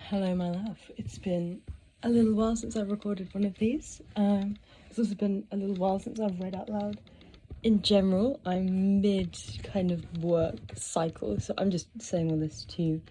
Hello, my love. It's been a little while since I've recorded one of these. It's also been a little while since I've read out loud. In general, I'm mid kind of work cycle, so I'm just saying all this to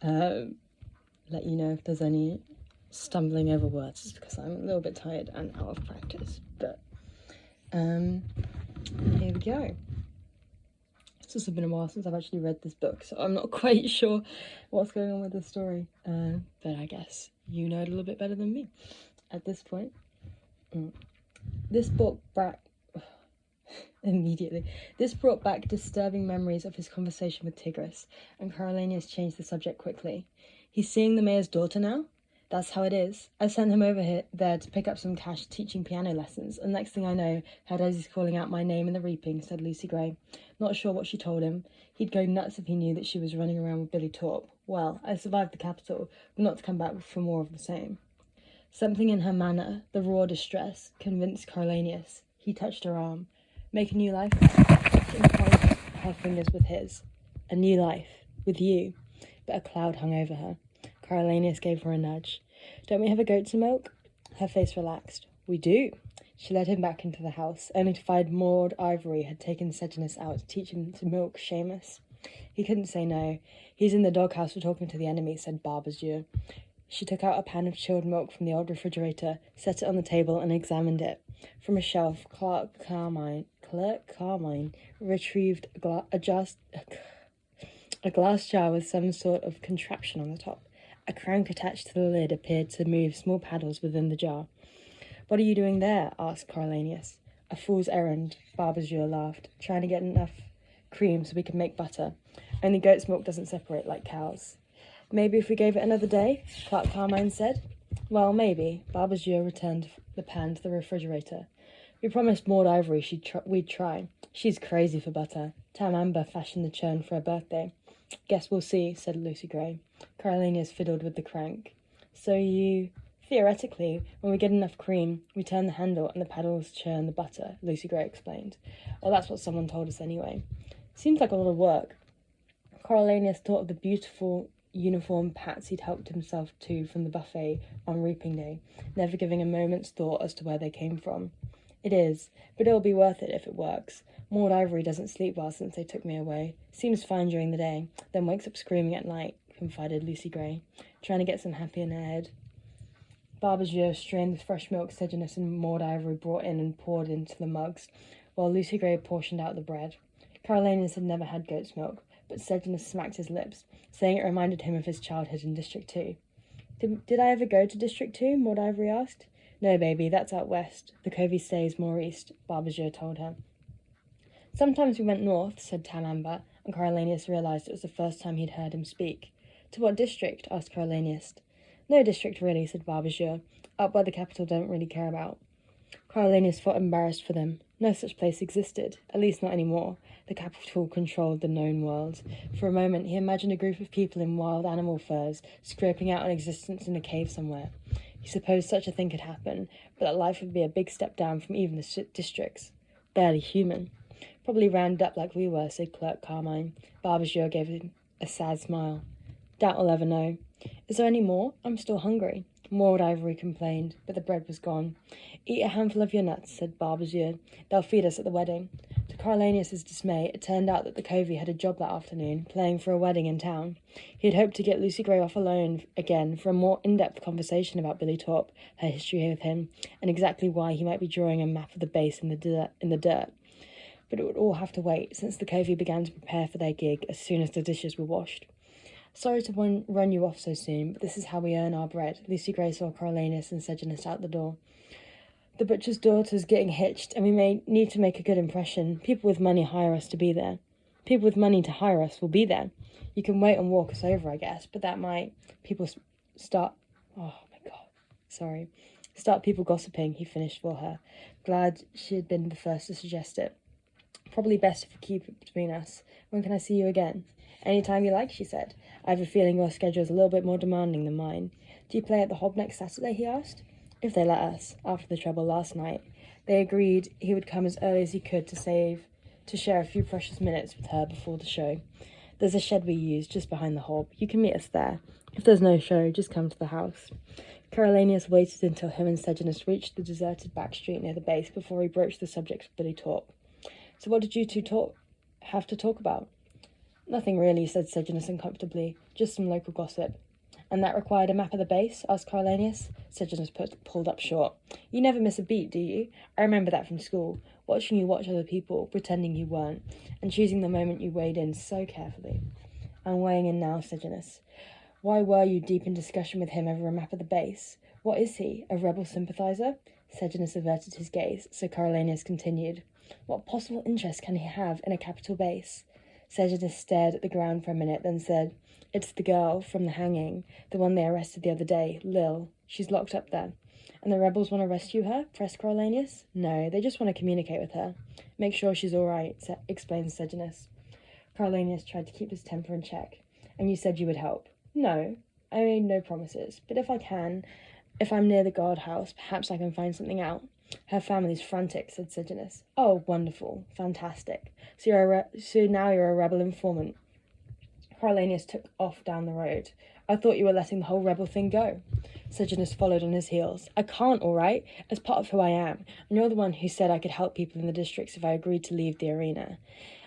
let you know if there's any stumbling over words, just because I'm a little bit tired and out of practice. But here we go. It's also been a while since I've actually read this book, so I'm not quite sure what's going on with the story, but I guess you know it a little bit better than me at this point. This book brought back disturbing memories of his conversation with Tigris, and Coriolanus changed the subject quickly. He's seeing the mayor's daughter now? That's how it is. I sent him over there to pick up some cash teaching piano lessons, and next thing I know, heard Daisy's calling out my name in the reaping, said Lucy Gray. Not sure what she told him. He'd go nuts if he knew that she was running around with Billy Torp. Well, I survived the capital, but not to come back for more of the same. Something in her manner, the raw distress, convinced Coriolanus. He touched her arm. Make a new life? She entwined her fingers with his. A new life. With you. But a cloud hung over her. Coriolanus gave her a nudge. Don't we have a goat to milk? Her face relaxed. We do. She led him back into the house, only to find Maud Ivory had taken Sejanus out to teach him to milk Seamus. He couldn't say no. He's in the doghouse for talking to the enemy, said Barbezieux. She took out a pan of chilled milk from the old refrigerator, set it on the table, and examined it. From a shelf, Clerk Carmine retrieved a glass jar with some sort of contraption on the top. A crank attached to the lid appeared to move small paddles within the jar. What are you doing there? Asked Coriolanus. A fool's errand, Barbezieux laughed, trying to get enough cream so we can make butter. Only goat's milk doesn't separate like cows. Maybe if we gave it another day, Clerk Carmine said. Well, maybe. Barbezieux returned the pan to the refrigerator. We promised Maud Ivory we'd try. She's crazy for butter. Tam Amber fashioned the churn for her birthday. Guess we'll see, said Lucy Gray. Coriolanus fiddled with the crank. So you... Theoretically, when we get enough cream, we turn the handle and the paddles churn the butter, Lucy Gray explained. Well, that's what someone told us anyway. Seems like a lot of work. Coriolanus thought of the beautiful uniform pats he'd helped himself to from the buffet on reaping day, never giving a moment's thought as to where they came from. It is, but it'll be worth it if it works. Maud Ivory doesn't sleep well since they took me away. Seems fine during the day, then wakes up screaming at night, confided Lucy Gray, trying to get some happy in her head. Barbezieux strained the fresh milk Sejanus and Maud Ivory brought in and poured into the mugs, while Lucy Gray portioned out the bread. Coriolanus had never had goat's milk, but Sejanus smacked his lips, saying it reminded him of his childhood in District 2. Did I ever go to District 2? Maud Ivory asked. No, baby, that's out west. The covey stays more east, Barbezieux told her. Sometimes we went north, said Tam Amber, and Coriolanus realised it was the first time he'd heard him speak. To what district? Asked Coriolanus. No district really, said Barbezieux. Up where the capital don't really care about. Coriolanus felt embarrassed for them. No such place existed, at least not anymore. The capital controlled the known world. For a moment, he imagined a group of people in wild animal furs scraping out an existence in a cave somewhere. He supposed such a thing could happen, but that life would be a big step down from even the districts. Barely human. Probably rounded up like we were, said Clerk Carmine. Barbezieux gave him a sad smile. Doubt we'll ever know. Is there any more? I'm still hungry. Maud Ivory complained, but the bread was gone. Eat a handful of your nuts, said Barbezieux. They'll feed us at the wedding. To Coriolanus's dismay, it turned out that the covey had a job that afternoon, playing for a wedding in town. He had hoped to get Lucy Gray off alone again for a more in-depth conversation about Billy Torp, her history with him, and exactly why he might be drawing a map of the base in the dirt. But it would all have to wait, since the covey began to prepare for their gig as soon as the dishes were washed. Sorry to run you off so soon, but this is how we earn our bread. Lucy Gray saw Coriolanus and Sejanus out the door. The butcher's daughter's getting hitched, and we may need to make a good impression. People with money hire us to be there. People with money to hire us will be there. You can wait and walk us over, I guess, but that might... Start people gossiping, he finished for her, glad she had been the first to suggest it. Probably best if we keep it between us. When can I see you again? Any time you like, she said. I have a feeling your schedule's a little bit more demanding than mine. Do you play at the Hob next Saturday, he asked. If they let us, after the trouble last night. They agreed he would come as early as he could to share a few precious minutes with her before the show. There's a shed we use just behind the hob. You can meet us there. If there's no show, just come to the house. Coriolanus waited until him and Sejanus reached the deserted back street near the base before he broached the subject of Billy Torp. So what did you two have to talk about? Nothing really, said Sejanus uncomfortably. Just some local gossip. And that required a map of the base? Asked Coriolanus. Sejanus pulled up short. You never miss a beat, do you? I remember that from school. Watching you watch other people, pretending you weren't, and choosing the moment you weighed in so carefully. I'm weighing in now, Sejanus. Why were you deep in discussion with him over a map of the base? What is he, a rebel sympathizer? Sejanus averted his gaze, so Coriolanus continued. What possible interest can he have in a capital base? Sejanus stared at the ground for a minute, then said, It's the girl from the hanging, the one they arrested the other day, Lil. She's locked up there. And the rebels want to rescue her? Pressed Coriolanus. No, they just want to communicate with her. Make sure she's all right, explained Sejanus. Coriolanus tried to keep his temper in check. And you said you would help. No, I made no promises, but if I'm near the guardhouse, perhaps I can find something out. Her family's frantic, said Sejanus. Oh, wonderful, fantastic. So now you're a rebel informant. Coriolanus took off down the road. I thought you were letting the whole rebel thing go. Sejanus followed on his heels. I can't, all right, as part of who I am, and you're the one who said I could help people in the districts if I agreed to leave the arena.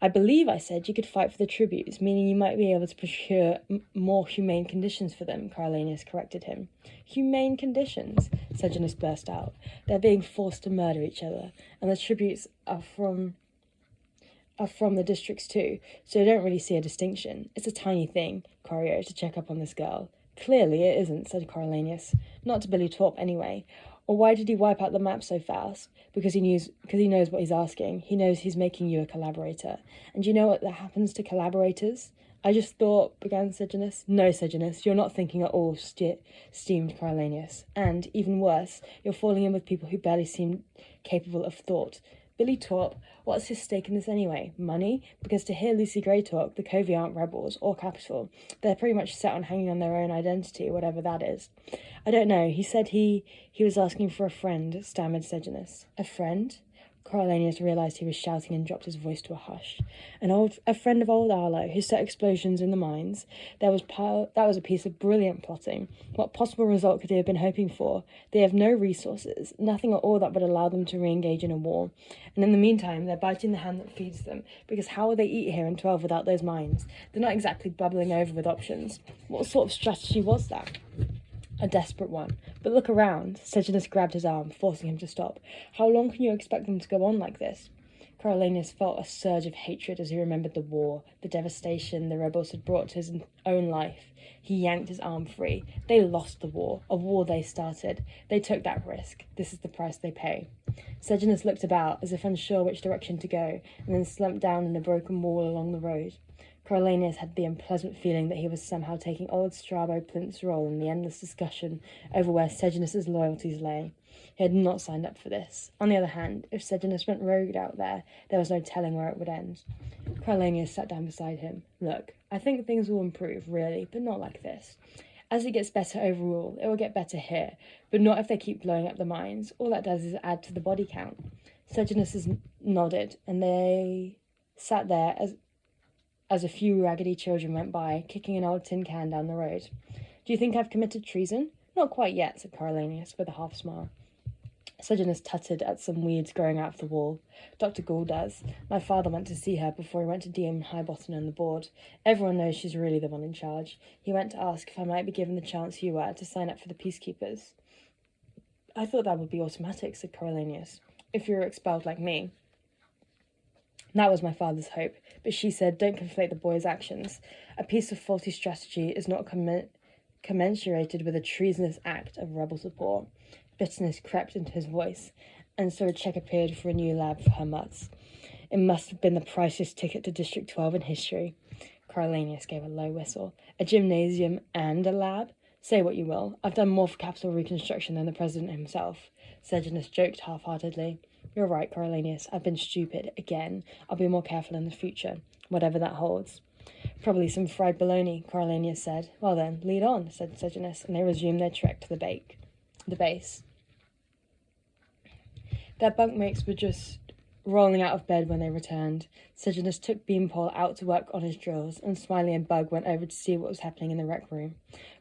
I believe I said you could fight for the tributes, meaning you might be able to procure more humane conditions for them, Coriolanus corrected him. Humane conditions? Sejanus burst out. They're being forced to murder each other, and the tributes are from the districts too, so I don't really see a distinction. It's a tiny thing, Corio, to check up on this girl. Clearly it isn't, said Coriolanus. Not to Billy Torp, anyway. Or why did he wipe out the map so fast? Because he knows what he's asking. He knows he's making you a collaborator. And you know what that happens to collaborators? I just thought, began Sejanus. No, Sejanus, you're not thinking at all, steamed Coriolanus. And, even worse, you're falling in with people who barely seem capable of thought. Billy Torp, what's his stake in this anyway? Money? Because to hear Lucy Gray talk, the Covey aren't rebels or capital. They're pretty much set on hanging on their own identity, whatever that is. I don't know. He said he was asking for a friend, stammered Sejanus. A friend? Coriolanus realised he was shouting and dropped his voice to a hush. A friend of old Arlo, who set explosions in the mines. That was a piece of brilliant plotting. What possible result could he have been hoping for? They have no resources, nothing at all that would allow them to re-engage in a war. And in the meantime, they're biting the hand that feeds them, because how will they eat here in 12 without those mines? They're not exactly bubbling over with options. What sort of strategy was that? A desperate one. But look around. Sejanus grabbed his arm, forcing him to stop. How long can you expect them to go on like this? Coriolanus felt a surge of hatred as he remembered the war, the devastation the rebels had brought to his own life. He yanked his arm free. They lost the war, a war they started. They took that risk. This is the price they pay. Sejanus looked about, as if unsure which direction to go, and then slumped down in a broken wall along the road. Coriolanus had the unpleasant feeling that he was somehow taking old Strabo Plint's role in the endless discussion over where Sejanus's loyalties lay. He had not signed up for this. On the other hand, if Sejanus went rogue out there was no telling where it would end. Coriolanus sat down beside him. Look, I think things will improve, really, but not like this. As it gets better overall, it will get better here, but not if they keep blowing up the mines. All that does is add to the body count. Sejanus nodded, and they sat there as a few raggedy children went by, kicking an old tin can down the road. Do you think I've committed treason? Not quite yet, said Coriolanus, with a half smile. Sejanus tutted at some weeds growing out of the wall. Dr. Gould does. My father went to see her before he went to DM Highbottom on the board. Everyone knows she's really the one in charge. He went to ask if I might be given the chance you were to sign up for the Peacekeepers. I thought that would be automatic, said Coriolanus, if you were expelled like me. That was my father's hope, but she said, don't conflate the boy's actions. A piece of faulty strategy is not commensurated with a treasonous act of rebel support. Bitterness crept into his voice, and so a check appeared for a new lab for her mutts. It must have been the priciest ticket to District 12 in history. Coriolanus gave a low whistle. A gymnasium and a lab? Say what you will. I've done more for capital reconstruction than the president himself. Sejanus joked half-heartedly. You're right, Coriolanus. I've been stupid. Again. I'll be more careful in the future, whatever that holds. Probably some fried bologna, Coriolanus said. Well then, lead on, said Sejanus, and they resumed their trek to the base. Their bunkmates were just rolling out of bed when they returned. Sejanus took Beanpole out to work on his drills, and Smiley and Bug went over to see what was happening in the rec room.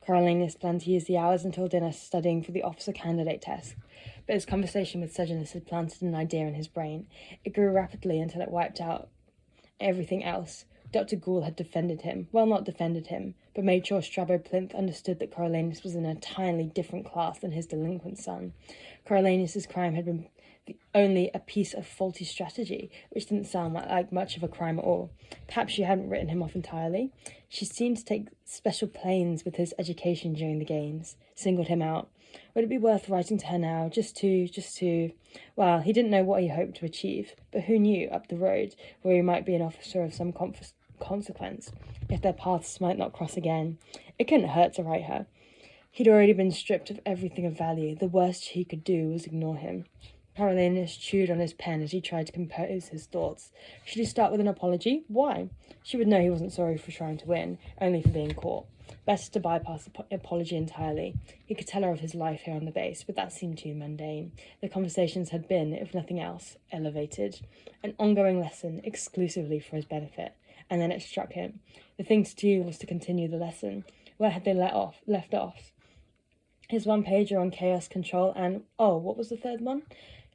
Coriolanus planned to use the hours until dinner studying for the officer candidate test, but his conversation with Sejanus had planted an idea in his brain. It grew rapidly until it wiped out everything else. Dr. Gould had defended him. Well, not defended him, but made sure Strabo Plinth understood that Coriolanus was in an entirely different class than his delinquent son. Coriolanus's crime had been only a piece of faulty strategy, which didn't sound like much of a crime at all. Perhaps she hadn't written him off entirely. She seemed to take special pains with his education during the games, singled him out. Would it be worth writing to her now, just to... Well, he didn't know what he hoped to achieve, but who knew, up the road, where he might be an officer of some consequence, if their paths might not cross again. It couldn't hurt to write her. He'd already been stripped of everything of value. The worst she could do was ignore him. Coriolanus chewed on his pen as he tried to compose his thoughts. Should he start with an apology? Why? She would know he wasn't sorry for trying to win, only for being caught. Better to bypass the apology entirely. He could tell her of his life here on the base, but that seemed too mundane. The conversations had been, if nothing else, elevated. An ongoing lesson, exclusively for his benefit. And then it struck him. The thing to do was to continue the lesson. Where had they left off? His one-pager on chaos control and... Oh, what was the third one?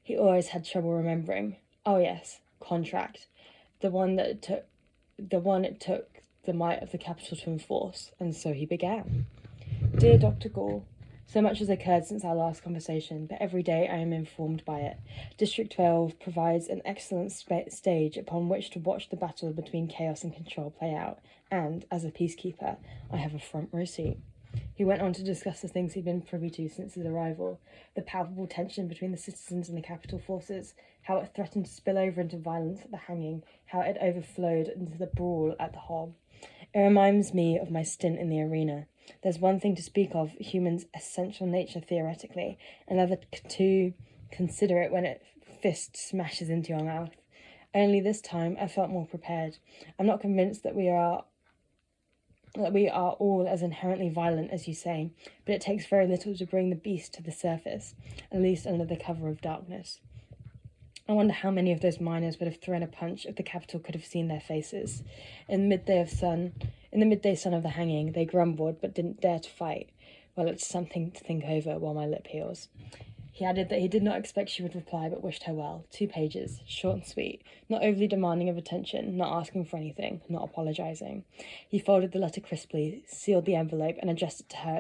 He always had trouble remembering. Oh yes, contract. The one it took the might of the capital to enforce, and so he began. Dear Dr. Gall, so much has occurred since our last conversation, but every day I am informed by it. District 12 provides an excellent stage upon which to watch the battle between chaos and control play out, and, as a peacekeeper, I have a front row seat. He went on to discuss the things he'd been privy to since his arrival, the palpable tension between the citizens and the capital forces, how it threatened to spill over into violence at the hanging, how it overflowed into the brawl at the Hob. It reminds me of my stint in the arena. There's one thing to speak of humans' essential nature theoretically, another to consider it when it fist smashes into your mouth. Only this time I felt more prepared. I'm not convinced that we are all as inherently violent as you say, but it takes very little to bring the beast to the surface, at least under the cover of darkness. I wonder how many of those miners would have thrown a punch if the capital could have seen their faces. In the midday sun of the hanging, they grumbled but didn't dare to fight. Well, it's something to think over while my lip heals. He added that he did not expect she would reply, but wished her well. 2 pages, short and sweet, not overly demanding of attention, not asking for anything, not apologising. He folded the letter crisply, sealed the envelope, and addressed it to her